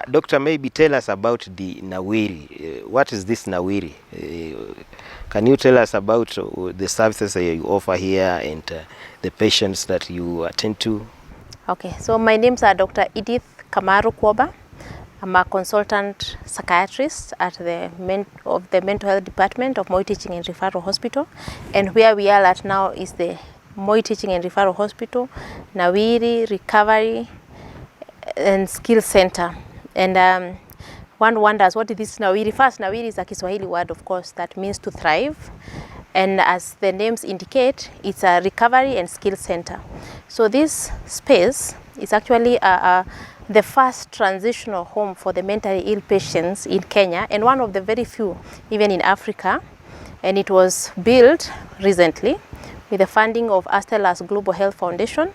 Doctor, maybe tell us about the Nawiri. What is this Nawiri? Can you tell us about the services that you offer here and the patients that you attend to? Okay, so my name's Dr. Edith Kamaru Kwoba. I'm a consultant psychiatrist at the mental health department of Moi Teaching and Referral Hospital, and where we are at now is the Moi Teaching and Referral Hospital, Nawiri Recovery and Skill Center. And one wonders, what is this Nawiri? First, Nawiri is a Kiswahili word, of course, that means to thrive. And as the names indicate, it's a recovery and skill center. So this space is actually the first transitional home for the mentally ill patients in Kenya, and one of the very few even in Africa. And it was built recently with the funding of Astellas Global Health Foundation,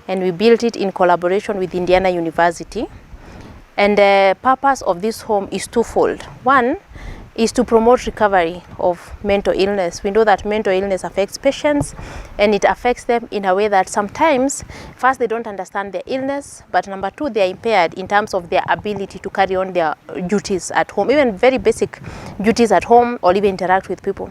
and we built it in collaboration with Indiana University. And the purpose of this home is twofold. One is to promote recovery of mental illness. We know that mental illness affects patients, and it affects them in a way that sometimes, first, they don't understand their illness, but number two, they are impaired in terms of their ability to carry on their duties at home, even very basic duties at home, or even interact with people.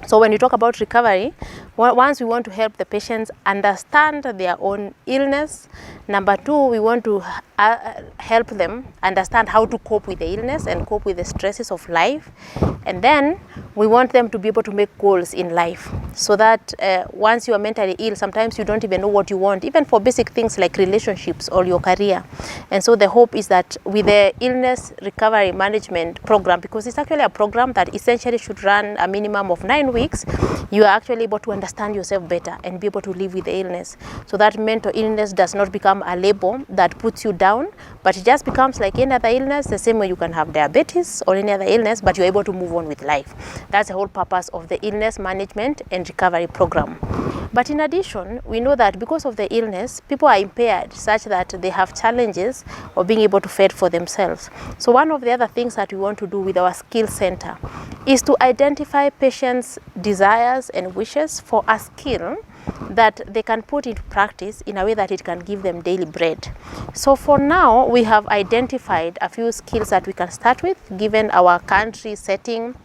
So when you talk about recovery, once we want to help the patients understand their own illness. Number two, we want to help them understand how to cope with the illness and cope with the stresses of life. And then we want them to be able to make goals in life, so that once you are mentally ill, sometimes you don't even know what you want, even for basic things like relationships or your career. And so the hope is that with the illness recovery management program, because it's actually a program that essentially should run a minimum of 9 weeks, you are actually able to understand yourself better and be able to live with the illness, so that mental illness does not become a label that puts you down, but it just becomes like any other illness, the same way you can have diabetes or any other illness, but you're able to move on with life. That's the whole purpose of the illness management and recovery program. But in addition, we know that because of the illness, people are impaired such that they have challenges of being able to fend for themselves. So one of the other things that we want to do with our skill center is to identify patients' desires and wishes for a skill that they can put into practice in a way that it can give them daily bread. So for now, we have identified a few skills that we can start with, given our country setting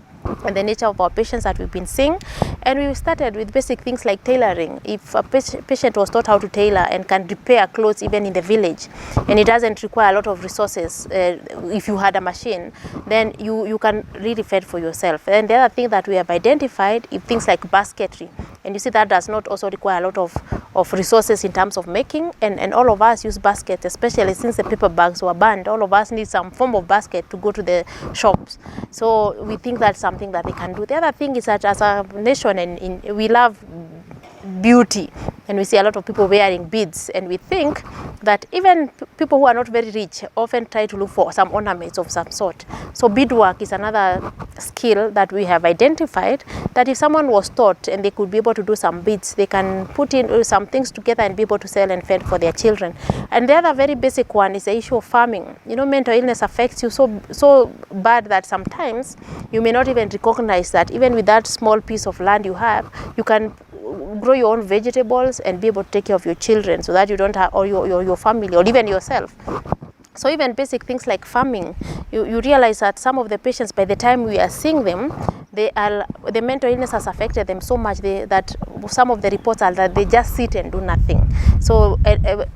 and the nature of our patients that we've been seeing. And we started with basic things like tailoring. If a patient was taught how to tailor and can repair clothes even in the village, and it doesn't require a lot of resources, if you had a machine, then you can really fend for yourself. And the other thing that we have identified is things like basketry. And you see that does not also require a lot of resources in terms of making. And all of us use baskets, especially since the paper bags were banned. All of us need some form of basket to go to the shops. So we think that's something that they can do. The other thing is that as a nation, we love beauty, and we see a lot of people wearing beads, and we think that even people who are not very rich often try to look for some ornaments of some sort. So beadwork is another skill that we have identified, that if someone was taught and they could be able to do some beads, they can put in some things together and be able to sell and fend for their children. And the other very basic one is the issue of farming. You know, mental illness affects you so bad that sometimes you may not even recognize that even with that small piece of land you have, you can grow your own vegetables and be able to take care of your children, so that you don't have, or your family, or even yourself. So even basic things like farming, you realize that some of the patients, by the time we are seeing them, the mental illness has affected them so much that some of the reports are that they just sit and do nothing. So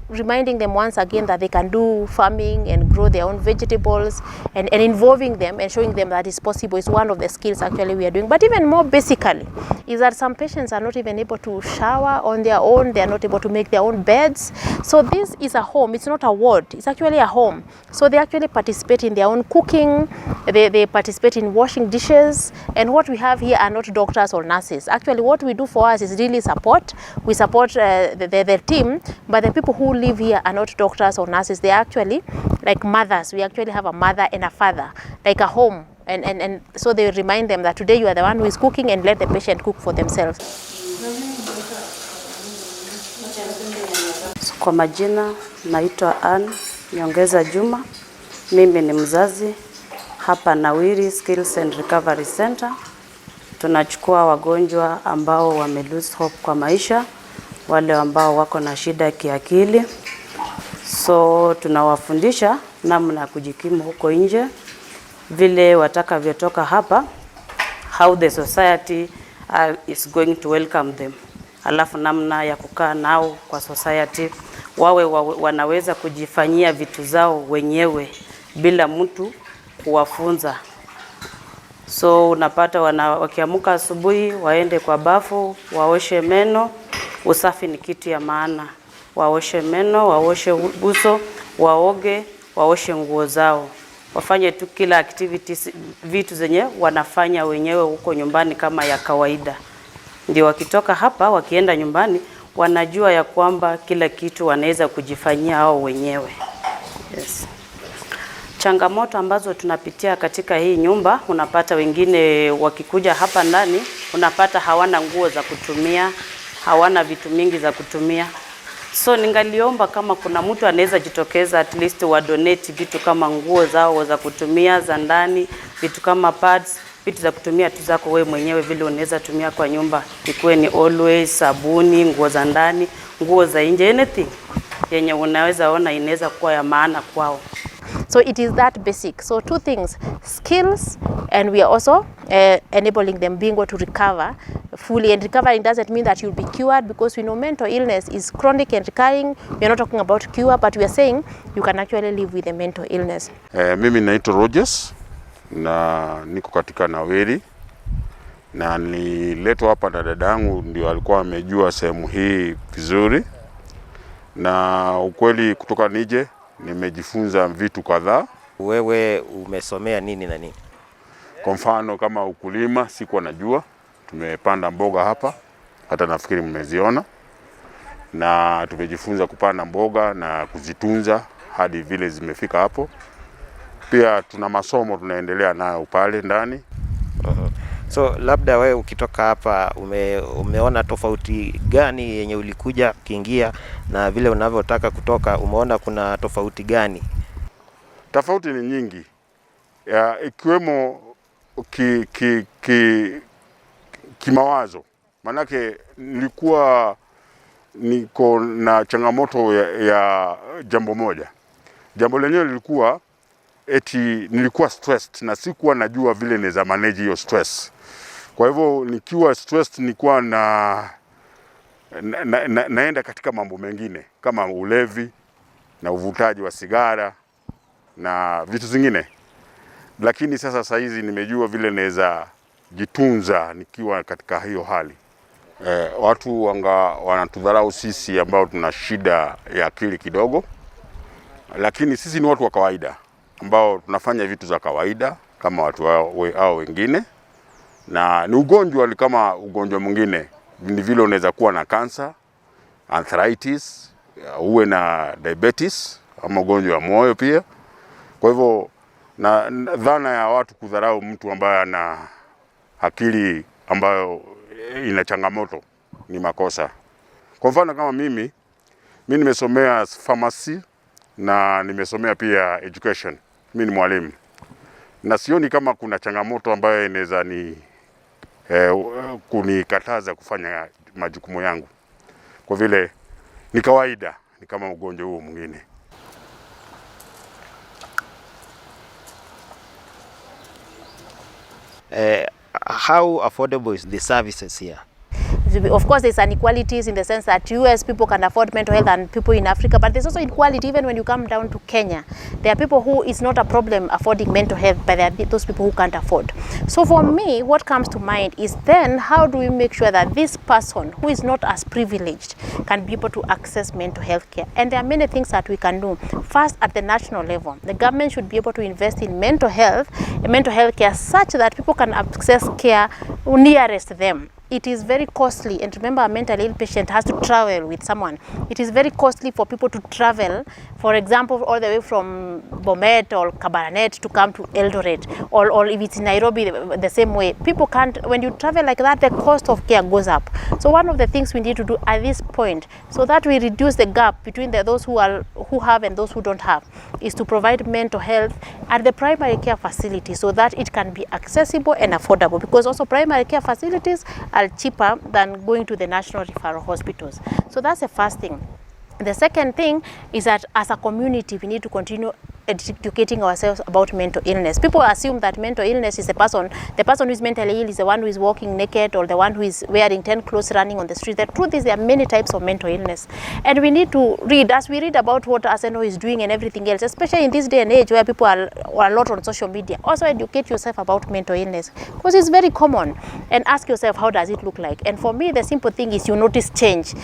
reminding them once again that they can do farming and grow their own vegetables, and involving them and showing them that it's possible is one of the skills actually we are doing. But even more basically is that some patients are not even able to shower on their own. They are not able to make their own beds. So this is a home. It's not a ward. It's actually a home. So they actually participate in their own cooking. They participate in washing dishes. And what we have here are not doctors or nurses. Actually, what we do for us is really support. We support the team, but the people who live here are not doctors or nurses. They are actually like mothers. We actually have a mother and a father, like a home. And so they remind them that today you are the one who is cooking, and let the patient cook for themselves. Kwa majina naitwa Ann Nyongeza Juma. Mimi ni mzazi hapa Nawiri Skills and Recovery Center. Tunachukua wagonjwa ambao wame lose hope kwa maisha, wale ambao wako na shida ya kiakili. So tunawafundisha namna ya kujikimu huko nje, vile watakavyotoka hapa, how the society is going to welcome them. Alafu namna ya kukaa nao kwa society, wawe wanaweza kujifanyia vitu zao wenyewe bila mtu kuwafunza. So unapata wakiamuka asubuhi waende kwa bafu, waoshe meno. Usafi ni kitu ya maana. Waoshe meno, waoshe uso, waoge, waoshe nguo zao. Wafanye tu kila activities, vitu zenye wanafanya wenyewe huko nyumbani kama ya kawaida. Ndio wakitoka hapa wakienda nyumbani wanajua ya kwamba kila kitu wanaweza kujifanyia hao wenyewe. Yes. Changamoto ambazo tunapitia katika hii nyumba, unapata wengine wakikuja hapa ndani, unapata hawana nguo za kutumia, hawana vitu mingi za kutumia. So ningaliomba kama kuna mtu anaweza jitokeza at least wa donate vitu kama nguo zao za kutumia za ndani, vitu kama pads, vitu za kutumia tu zako wewe mwenyewe vile unaweza tumia kwa nyumba. Ikuwe ni always sabuni, nguo za ndani, nguo za nje, anything yenye unaweza ona inaweza kuwa ya maana kwao. So it is that basic. So two things, skills, and we are also enabling them being able to recover fully. And recovering doesn't mean that you'll be cured, because we know mental illness is chronic and recurring. We are not talking about cure, but we are saying you can actually live with a mental illness. Mimi naitwa Rogers na niko katika Nawiri, na niletwa hapa na dadangu, ndio alikuwa amejua sehemu hii vizuri, na ukweli kutoka nije nimejifunza vitu kadhaa. Wewe umesomea nini na nini? Kwa mfano kama ukulima sikuwa najua. Tumepanda mboga hapa, hata nafikiri mmeziona, na tumejifunza kupanda mboga na kuzitunza hadi vile zimefika hapo. Pia tuna masomo tunaendelea nayo pale ndani. So labda wewe ukitoka hapa umeona tofauti gani yenye ulikuja kiingia na vile unavyotaka kutoka, umeona kuna tofauti gani? Tofauti ni nyingi. Ikiwemo kimawazo. Manake nilikuwa niko na changamoto ya jambo moja. Jambo lenyewe lilikuwa eti nilikuwa stressed na sikuwa najua vile naweza manage hiyo stress. Kwa hivyo nikiwa stressed nilikuwa naenda katika mambo mengine kama ulevi na uvutaji wa sigara na vitu zingine. Lakini sasa hizi nimejua vile naweza jitunza nikiwa katika hiyo hali. Watu wanatudharau sisi ambao tuna shida ya akili kidogo, lakini sisi ni watu wa kawaida ambao tunafanya vitu za kawaida kama watu hao wengine, na ni ugonjwa kama ugonjwa mwingine. Ni vile unaweza kuwa na cancer, arthritis, uwe na diabetes ama ugonjwa wa moyo pia. Kwa hivyo na dhana ya watu kudharau mtu ambaye ana akili ambayo ina changamoto ni makosa. Kwa mfano kama mimi nimesomea pharmacy na nimesomea pia education. Mimi ni mwalimu. Na sioni kama kuna changamoto ambayo inaweza kunikataza kufanya majukumu yangu. Kwa vile ni kawaida, ni kama ugonjwa huo mwingine. How affordable is the services here? Of course, there's inequalities in the sense that US people can afford mental health and people in Africa, but there's also inequality even when you come down to Kenya. There are people who it's not a problem affording mental health, but there are those people who can't afford. So for me, what comes to mind is then how do we make sure that this person who is not as privileged can be able to access mental health care? And there are many things that we can do. First, at the national level, the government should be able to invest in mental health care such that people can access care nearest them. it is very costly, and remember, a mentally ill patient has to travel with someone. It is very costly for people to travel, for example, all the way from Bomet or Kabarnet to come to Eldoret, or if it's in Nairobi, the same way. People can't, when you travel like that, the cost of care goes up. So one of the things we need to do at this point, so that we reduce the gap between those who have and those who don't have, is to provide mental health at the primary care facility, so that it can be accessible and affordable, because also primary care facilities are cheaper than going to the national referral hospitals. So that's the first thing. The second thing is that as a community, we need to continue educating ourselves about mental illness. People assume that mental illness is the person who is mentally ill is the one who is walking naked, or the one who is wearing 10 clothes running on the street. The truth is there are many types of mental illness, and we need to read, as we read about what Arsenal is doing and everything else, especially in this day and age where people are a lot on social media. Also educate yourself about mental illness, because it's very common, and ask yourself, how does it look like? And for me, the simple thing is you notice change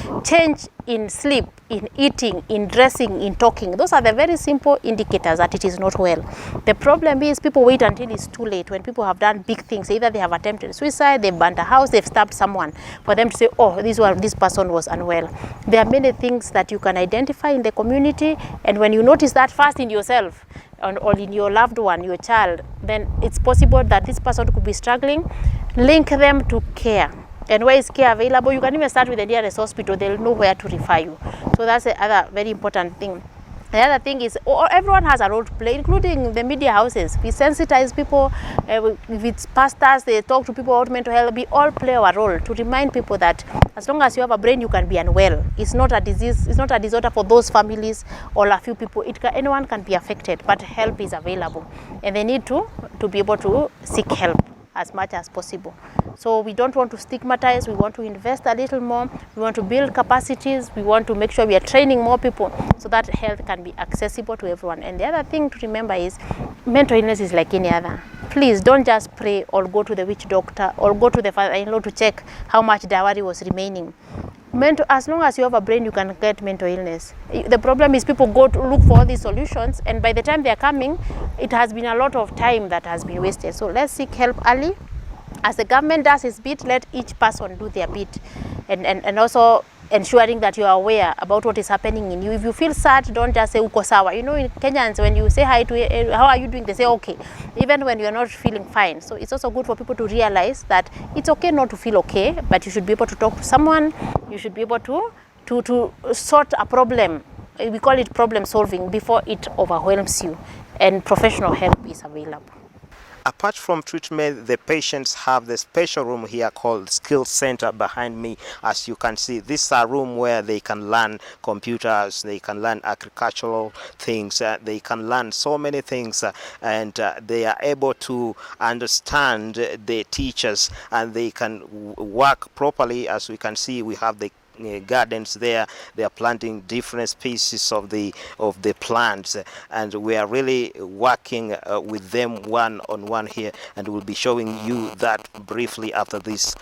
in sleep, in eating, in dressing, in talking. Those are the very simple indicators that it is not well. The problem is people wait until it's too late, when people have done big things. Either they have attempted suicide, they've burned a house, they've stabbed someone, for them to say, oh, this person was unwell. There are many things that you can identify in the community, and when you notice that first in yourself or in your loved one, your child, then it's possible that this person could be struggling. Link them to care. And where is care available? You can even start with the nearest hospital. They'll know where to refer you. So that's the other very important thing. The other thing is, everyone has a role to play, including the media houses. We sensitize people. If it's pastors, they talk to people about mental health. We all play our role to remind people that as long as you have a brain, you can be unwell. It's not a disease. It's not a disorder for those families or a few people. Anyone can be affected, but help is available, and they need to be able to seek help as much as possible. So we don't want to stigmatize. We want to invest a little more. We want to build capacities. We want to make sure we are training more people so that health can be accessible to everyone. And the other thing to remember is mental illness is like any other. Please don't just pray or go to the witch doctor or go to the father-in-law to check how much dowry was remaining. As long as you have a brain, you can get mental illness. The problem is people go to look for all these solutions, and by the time they are coming, it has been a lot of time that has been wasted. So let's seek help early. As the government does its bit, let each person do their bit, and also ensuring that you are aware about what is happening in you. If you feel sad, don't just say uko sawa. You know, in Kenyans, when you say hi to how are you doing, they say okay, even when you are not feeling fine. So it's also good for people to realize that it's okay not to feel okay, but you should be able to talk to someone. You should be able to sort a problem. We call it problem solving before it overwhelms you, and professional help is available. Apart from treatment, the patients have the special room here called Skill Center behind me. As you can see, this is a room where they can learn computers, they can learn agricultural things, they can learn so many things, and they are able to understand the teachers, and they can work properly. As we can see, we have the gardens there. They are planting different species of the plants, and we are really working with them one-on-one here, and we'll be showing you that briefly after this.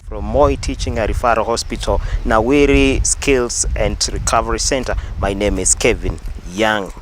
From Moi Teaching and Referral Hospital, Nawiri Skills and Recovery Center, my name is Kevin Young.